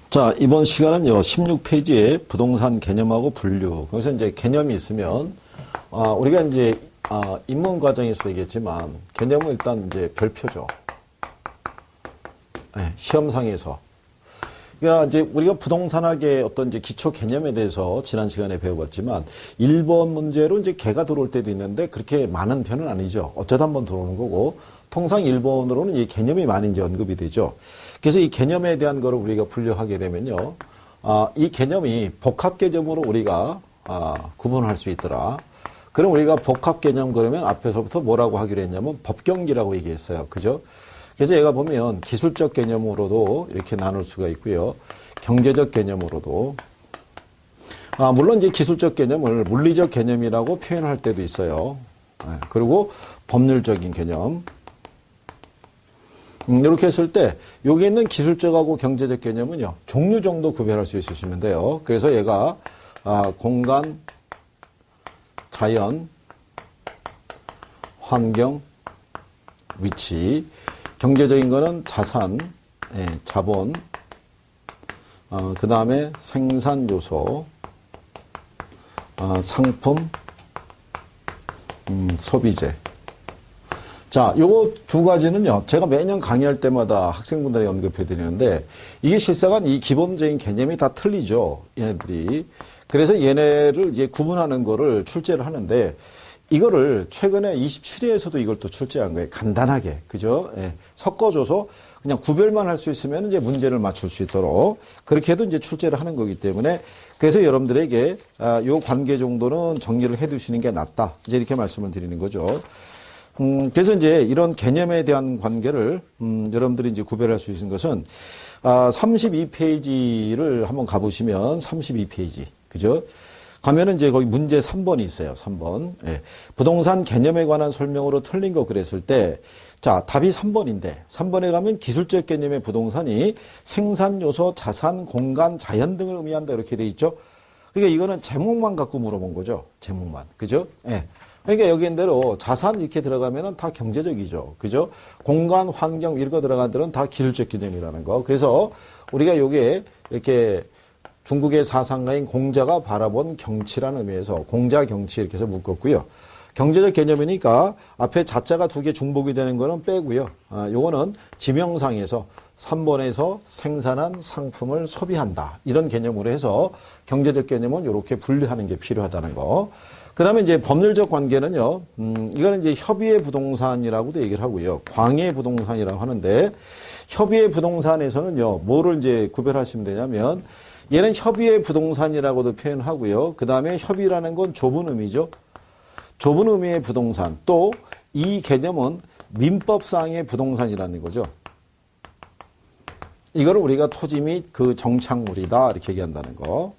자, 이번 시간은요, 16페이지에 부동산 개념하고 분류. 거기서 이제 개념이 있으면, 우리가 이제, 입문 과정에서 얘기했지만, 개념은 일단 이제 별표죠. 네, 시험상에서. 그러니까 이제 우리가 부동산학의 어떤 이제 기초 개념에 대해서 지난 시간에 배워봤지만, 1번 문제로 이제 개가 들어올 때도 있는데, 그렇게 많은 편은 아니죠. 어쩌다 한번 들어오는 거고, 통상 1번으로는 이 개념이 많이 이제 언급이 되죠. 그래서 이 개념에 대한 거를 우리가 분류하게 되면요. 이 개념이 복합 개념으로 우리가 구분할 수 있더라. 그럼 우리가 복합 개념 그러면 앞에서부터 뭐라고 하기로 했냐면 법경기라고 얘기했어요. 그죠? 그래서 얘가 보면 기술적 개념으로도 이렇게 나눌 수가 있고요. 경제적 개념으로도. 물론 이제 기술적 개념을 물리적 개념이라고 표현할 때도 있어요. 그리고 법률적인 개념. 이렇게 했을 때 여기 있는 기술적하고 경제적 개념은요. 종류 정도 구별할 수 있으시면 돼요. 그래서 얘가 공간, 자연, 환경, 위치. 경제적인 거는 자산, 자본, 그 다음에 생산 요소, 상품, 소비재. 자, 요거 두 가지는요, 제가 매년 강의할 때마다 학생분들에게 언급해 드리는데, 이게 실상은 이 기본적인 개념이 다 틀리죠, 얘네들이. 그래서 얘네를 이제 구분하는 거를 출제를 하는데, 이거를 최근에 27회에서도 이걸 또 출제한 거예요. 간단하게. 그죠? 예. 섞어줘서 그냥 구별만 할 수 있으면 이제 문제를 맞출 수 있도록 그렇게 해도 이제 출제를 하는 거기 때문에 그래서 여러분들에게 요 관계 정도는 정리를 해 두시는 게 낫다. 이제 이렇게 말씀을 드리는 거죠. 그래서 이제 이런 개념에 대한 관계를, 여러분들이 이제 구별할 수 있는 것은, 32페이지를 한번 가보시면, 32페이지. 그죠? 가면은 이제 거기 문제 3번이 있어요. 3번. 예. 부동산 개념에 관한 설명으로 틀린 거 그랬을 때, 자, 답이 3번인데, 3번에 가면 기술적 개념의 부동산이 생산 요소, 자산, 공간, 자연 등을 의미한다. 이렇게 돼 있죠? 그러니까 이거는 제목만 갖고 물어본 거죠. 제목만. 그죠? 예. 그러니까 여기 있는 대로 자산 이렇게 들어가면은 다 경제적이죠. 그죠? 공간, 환경 이런 거 들어간 데는 다 기술적 개념이라는 거. 그래서 우리가 요게 이렇게 중국의 사상가인 공자가 바라본 경치라는 의미에서 공자 경치 이렇게 해서 묶었고요. 경제적 개념이니까 앞에 자자가 두 개 중복이 되는 거는 빼고요. 요거는 지명상에서 3번에서 생산한 상품을 소비한다. 이런 개념으로 해서 경제적 개념은 이렇게 분류하는 게 필요하다는 거. 그 다음에 이제 법률적 관계는요, 이거는 이제 협의의 부동산이라고도 얘기를 하고요. 광의 부동산이라고 하는데, 협의의 부동산에서는요, 뭐를 이제 구별하시면 되냐면, 얘는 협의의 부동산이라고도 표현하고요. 그 다음에 협의라는 건 좁은 의미죠. 좁은 의미의 부동산. 또, 이 개념은 민법상의 부동산이라는 거죠. 이거를 우리가 토지 및 그 정착물이다. 이렇게 얘기한다는 거.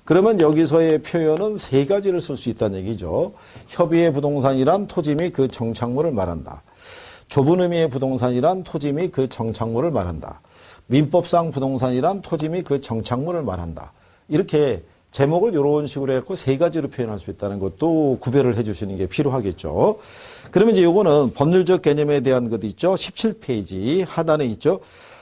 그러면 여기서의 표현은 세 가지를 쓸 수 있다는 얘기죠. 협의의 부동산이란 토지 및 그 정착물을 말한다. 좁은 의미의 부동산이란 토지 및 그 정착물을 말한다. 민법상 부동산이란 토지 및 그 정착물을 말한다. 이렇게 제목을 이런 식으로 해서 세 가지로 표현할 수 있다는 것도 구별을 해 주시는 게 필요하겠죠. 그러면 이제 요거는 법률적 개념에 대한 것도 있죠. 17페이지 하단에 있죠.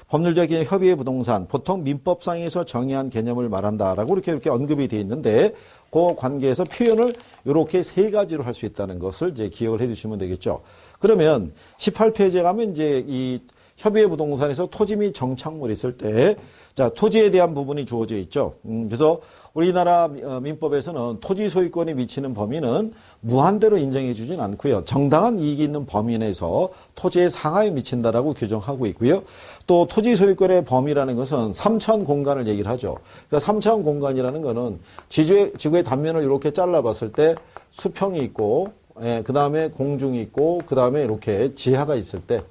법률적 개념 협의의 부동산, 보통 민법상에서 정의한 개념을 말한다라고 이렇게 언급이 되어 있는데 그 관계에서 표현을 이렇게 세 가지로 할 수 있다는 것을 이제 기억을 해 주시면 되겠죠. 그러면 18페이지에 가면 이제 이 협의의 부동산에서 토지 및 정착물이 있을 때, 자, 토지에 대한 부분이 주어져 있죠. 그래서 우리나라 민법에서는 토지 소유권이 미치는 범위는 무한대로 인정해 주진 않고요. 정당한 이익이 있는 범위 내에서 토지의 상하에 미친다라고 규정하고 있고요. 또 토지 소유권의 범위라는 것은 3차원 공간을 얘기를 하죠. 그러니까 3차원 공간이라는 거는 지구의 단면을 이렇게 잘라봤을 때 수평이 있고, 그 다음에 공중이 있고, 그 다음에 이렇게 지하가 있을 때,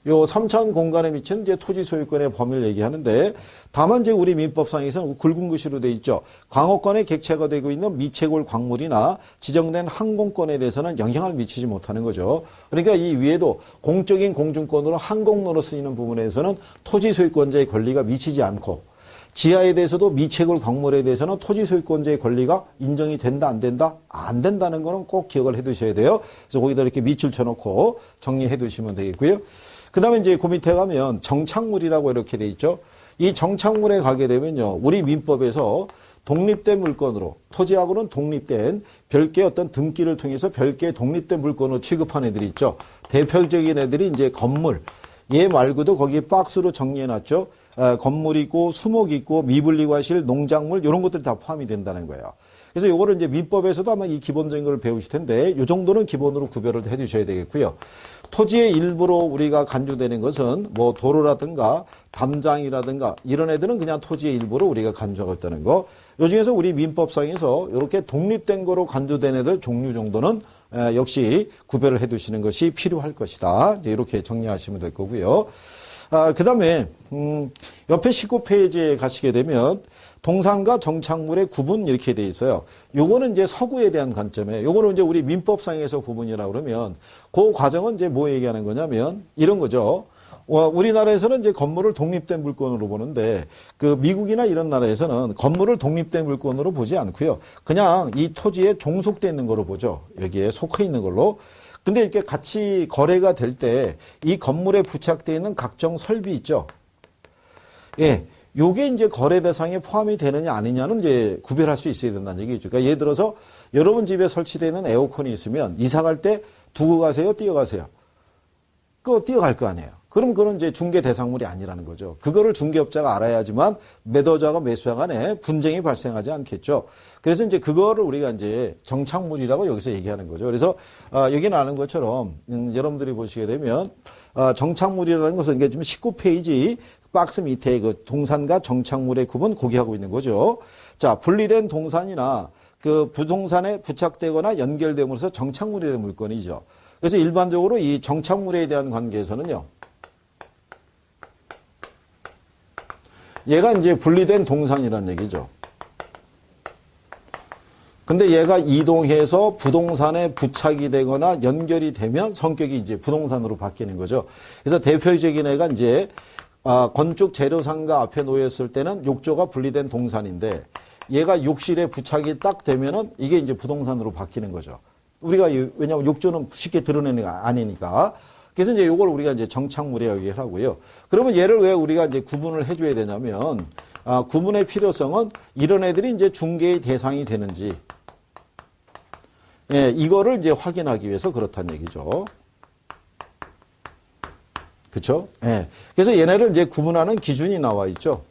요 3차원 공간에 미치는 이제 토지 소유권의 범위를 얘기하는데, 다만 이제 우리 민법상에서는 굵은 글씨로 돼 있죠. 광업권에 객체가 되고 있는 미채굴 광물이나 지정된 항공권에 대해서는 영향을 미치지 못하는 거죠. 그러니까 이 위에도 공적인 공중권으로 항공로로 쓰이는 부분에서는 토지 소유권자의 권리가 미치지 않고, 지하에 대해서도 미채굴 광물에 대해서는 토지 소유권자의 권리가 인정이 된다, 안 된다? 안 된다는 거는 꼭 기억을 해 두셔야 돼요. 그래서 거기다 이렇게 밑줄 쳐놓고 정리해 두시면 되겠고요. 그 다음에 이제 그 밑에 가면 정착물이라고 이렇게 돼 있죠. 이 정착물에 가게 되면요. 우리 민법에서 독립된 물건으로, 토지하고는 독립된 별개의 어떤 등기를 통해서 별개의 독립된 물건으로 취급한 애들이 있죠. 대표적인 애들이 이제 건물. 얘 말고도 거기에 박스로 정리해놨죠. 건물이 있고, 수목이 있고, 미분리과실, 농작물, 이런 것들이 다 포함이 된다는 거예요. 그래서 요거를 이제 민법에서도 아마 이 기본적인 걸 배우실 텐데, 요 정도는 기본으로 구별을 해 주셔야 되겠고요. 토지의 일부로 우리가 간주되는 것은 뭐 도로라든가 담장이라든가 이런 애들은 그냥 토지의 일부로 우리가 간주하고 있다는 거. 요 중에서 우리 민법상에서 이렇게 독립된 거로 간주된 애들 종류 정도는 역시 구별을 해 두시는 것이 필요할 것이다. 이제 이렇게 정리하시면 될 거고요. 그 다음에 옆에 19페이지에 가시게 되면 동산과 정착물의 구분 이렇게 돼 있어요. 요거는 이제 서구에 대한 관점이에요. 요거는 이제 우리 민법상에서 구분이라고 그러면 그 과정은 이제 뭐 얘기하는 거냐면 이런 거죠. 우리나라에서는 이제 건물을 독립된 물건으로 보는데 그 미국이나 이런 나라에서는 건물을 독립된 물건으로 보지 않고요. 그냥 이 토지에 종속되어 있는 거로 보죠. 여기에 속해 있는 걸로. 근데 이렇게 같이 거래가 될 때 이 건물에 부착되어 있는 각종 설비 있죠. 예. 요게 이제 거래 대상에 포함이 되느냐 아니냐는 이제 구별할 수 있어야 된다는 얘기죠. 그러니까 예를 들어서 여러분 집에 설치되어 있는 에어컨이 있으면 이사 갈 때 두고 가세요? 뛰어가세요? 그거 뛰어갈 거 아니에요. 그럼 그건 이제 중개 대상물이 아니라는 거죠. 그거를 중개업자가 알아야지만 매도자가 매수자 간에 분쟁이 발생하지 않겠죠. 그래서 이제 그거를 우리가 이제 정착물이라고 여기서 얘기하는 거죠. 그래서 여기는 아는 것처럼 여러분들이 보시게 되면 정착물이라는 것은 이게 지금 19페이지 박스 밑에 그 동산과 정착물의 구분 고기하고 있는 거죠. 자, 분리된 동산이나 그 부동산에 부착되거나 연결됨으로써 정착물이 된 물건이죠. 그래서 일반적으로 이 정착물에 대한 관계에서는요. 얘가 이제 분리된 동산이라는 얘기죠. 근데 얘가 이동해서 부동산에 부착이 되거나 연결이 되면 성격이 이제 부동산으로 바뀌는 거죠. 그래서 대표적인 애가 이제 건축 재료상가 앞에 놓였을 때는 욕조가 분리된 동산인데 얘가 욕실에 부착이 딱 되면은 이게 이제 부동산으로 바뀌는 거죠. 우리가 왜냐하면 욕조는 쉽게 드러내는 게 아니니까. 그래서 이제 요걸 우리가 이제 정착물이라고 얘기를 하고요. 그러면 얘를 왜 우리가 이제 구분을 해줘야 되냐면 구분의 필요성은 이런 애들이 이제 중개의 대상이 되는지 예, 이거를 이제 확인하기 위해서 그렇다는 얘기죠. 그렇죠? 예. 그래서 얘네를 이제 구분하는 기준이 나와 있죠.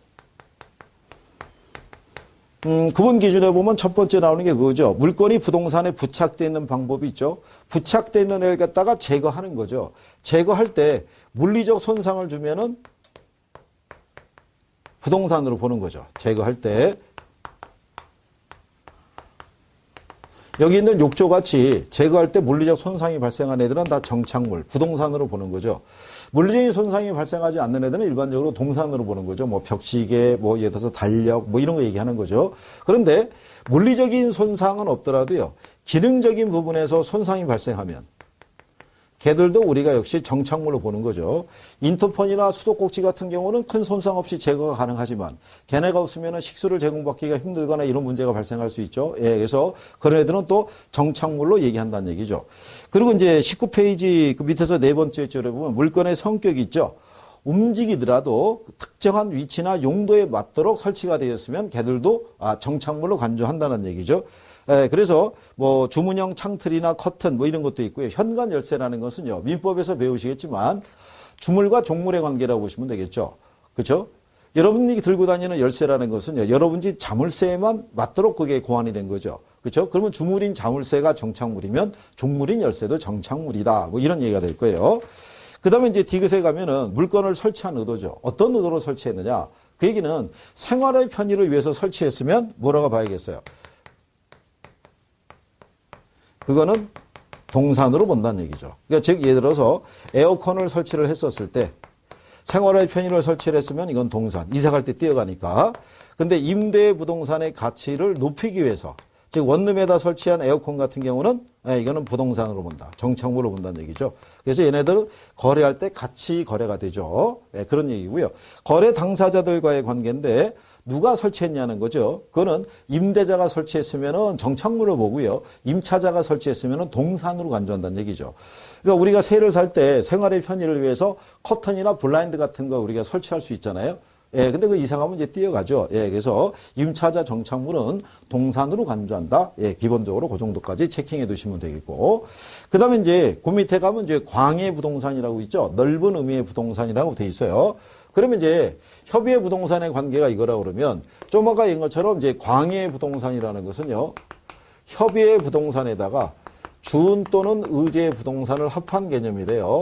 구분 기준에 보면 첫 번째 나오는 게 그거죠. 물건이 부동산에 부착되어 있는 방법이 있죠. 부착되어 있는 애를 갖다가 제거하는 거죠. 제거할 때 물리적 손상을 주면은 부동산으로 보는 거죠. 제거할 때. 여기 있는 욕조같이 제거할 때 물리적 손상이 발생한 애들은 다 정착물, 부동산으로 보는 거죠. 물리적인 손상이 발생하지 않는 애들은 일반적으로 동산으로 보는 거죠. 뭐 벽시계, 뭐 예를 들어서 달력, 뭐 이런 거 얘기하는 거죠. 그런데 물리적인 손상은 없더라도요. 기능적인 부분에서 손상이 발생하면 걔들도 우리가 역시 정착물로 보는 거죠. 인터폰이나 수도꼭지 같은 경우는 큰 손상 없이 제거가 가능하지만 걔네가 없으면 식수를 제공받기가 힘들거나 이런 문제가 발생할 수 있죠. 예, 그래서 그런 애들은 또 정착물로 얘기한다는 얘기죠. 그리고 이제 19페이지 그 밑에서 네 번째 줄에 보면 물건의 성격이 있죠. 움직이더라도 특정한 위치나 용도에 맞도록 설치가 되었으면 걔들도 정착물로 간주한다는 얘기죠. 그래서 뭐 주문형 창틀이나 커튼 뭐 이런 것도 있고요. 현관 열쇠라는 것은요. 민법에서 배우시겠지만 주물과 종물의 관계라고 보시면 되겠죠. 그렇죠? 여러분이 들고 다니는 열쇠라는 것은요. 여러분 집 자물쇠에만 맞도록 그게 고안이 된 거죠. 그렇죠? 그러면 주물인 자물쇠가 정착물이면 종물인 열쇠도 정착물이다. 뭐 이런 얘기가 될 거예요. 그다음에 이제 디귿에 가면은 물건을 설치한 의도죠. 어떤 의도로 설치했느냐? 그 얘기는 생활의 편의를 위해서 설치했으면 뭐라고 봐야겠어요? 그거는 동산으로 본다는 얘기죠. 그러니까 즉 예를 들어서 에어컨을 설치를 했었을 때 생활의 편의를 설치를 했으면 이건 동산. 이사 갈 때 뛰어가니까. 근데 임대 부동산의 가치를 높이기 위해서 즉 원룸에다 설치한 에어컨 같은 경우는 이거는 부동산으로 본다. 정착물로 본다는 얘기죠. 그래서 얘네들은 거래할 때 같이 거래가 되죠. 그런 얘기고요. 거래 당사자들과의 관계인데 누가 설치했냐는 거죠. 그거는 임대자가 설치했으면은 정착물로 보고요. 임차자가 설치했으면은 동산으로 간주한다는 얘기죠. 그러니까 우리가 새를 살 때 생활의 편의를 위해서 커튼이나 블라인드 같은 거 우리가 설치할 수 있잖아요. 근데 그 이상하면 이제 뛰어가죠. 그래서 임차자 정착물은 동산으로 간주한다. 기본적으로 그 정도까지 체킹해 두시면 되겠고. 그 다음에 이제 그 밑에 가면 이제 광해 부동산이라고 있죠. 넓은 의미의 부동산이라고 돼 있어요. 그러면 이제 협의의 부동산의 관계가 이거라고 그러면 좀 아까 얘기한 것처럼 이제 광해 부동산이라는 것은요. 협의의 부동산에다가 준 또는 의제 부동산을 합한 개념이 돼요.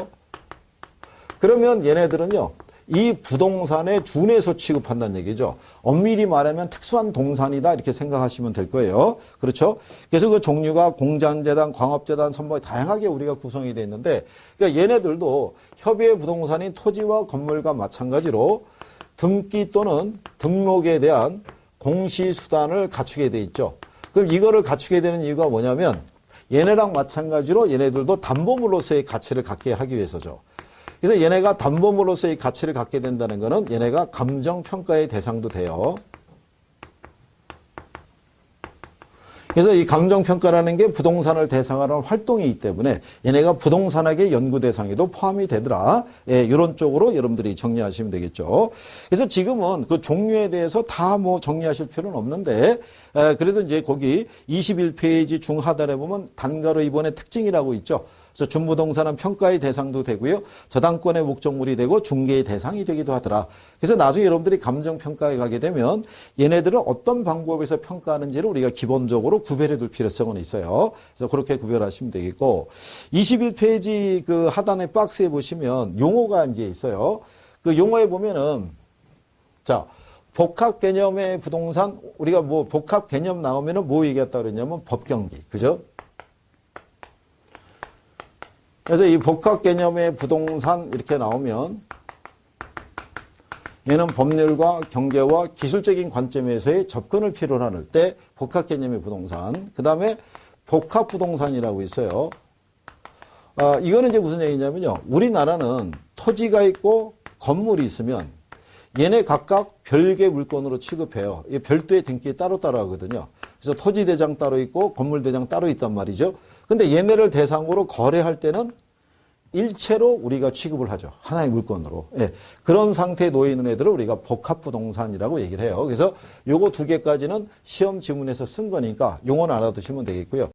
그러면 얘네들은요. 이 부동산에 준해서 취급한다는 얘기죠. 엄밀히 말하면 특수한 동산이다 이렇게 생각하시면 될 거예요. 그렇죠? 그래서 그 종류가 공장재단, 광업재단, 선박 다양하게 우리가 구성이 되어 있는데 그러니까 얘네들도 협의의 부동산인 토지와 건물과 마찬가지로 등기 또는 등록에 대한 공시수단을 갖추게 돼 있죠. 그럼 이거를 갖추게 되는 이유가 뭐냐면 얘네랑 마찬가지로 얘네들도 담보물로서의 가치를 갖게 하기 위해서죠. 그래서 얘네가 담보물로서의 가치를 갖게 된다는 것은 얘네가 감정평가의 대상도 돼요. 그래서 이 감정평가라는 게 부동산을 대상으로 하는 활동이기 때문에 얘네가 부동산학의 연구 대상에도 포함이 되더라. 이런 쪽으로 여러분들이 정리하시면 되겠죠. 그래서 지금은 그 종류에 대해서 다 뭐 정리하실 필요는 없는데 그래도 이제 거기 21페이지 중하단에 보면 단가로 이번에 특징이라고 있죠. 그래서 준부동산은 평가의 대상도 되고요. 저당권의 목적물이 되고 중개의 대상이 되기도 하더라. 그래서 나중에 여러분들이 감정평가에 가게 되면 얘네들은 어떤 방법에서 평가하는지를 우리가 기본적으로 구별해 둘 필요성은 있어요. 그래서 그렇게 구별하시면 되겠고 21페이지 그 하단의 박스에 보시면 용어가 이제 있어요. 그 용어에 보면은 자 복합 개념의 부동산 우리가 뭐 복합 개념 나오면은 뭐 얘기했다 그랬냐면 법경기. 그죠? 그래서 이 복합 개념의 부동산 이렇게 나오면 얘는 법률과 경제와 기술적인 관점에서의 접근을 필요로 할 때 복합 개념의 부동산. 그 다음에 복합 부동산이라고 있어요. 이거는 이제 무슨 얘기냐면요. 우리나라는 토지가 있고 건물이 있으면 얘네 각각 별개 물건으로 취급해요. 이 별도의 등기 따로따로 하거든요. 그래서 토지 대장 따로 있고 건물 대장 따로 있단 말이죠. 근데 얘네를 대상으로 거래할 때는 일체로 우리가 취급을 하죠. 하나의 물건으로. 그런 상태에 놓여 있는 애들을 우리가 복합부동산이라고 얘기를 해요. 그래서 요거 두 개까지는 시험 지문에서 쓴 거니까 용어는 알아두시면 되겠고요.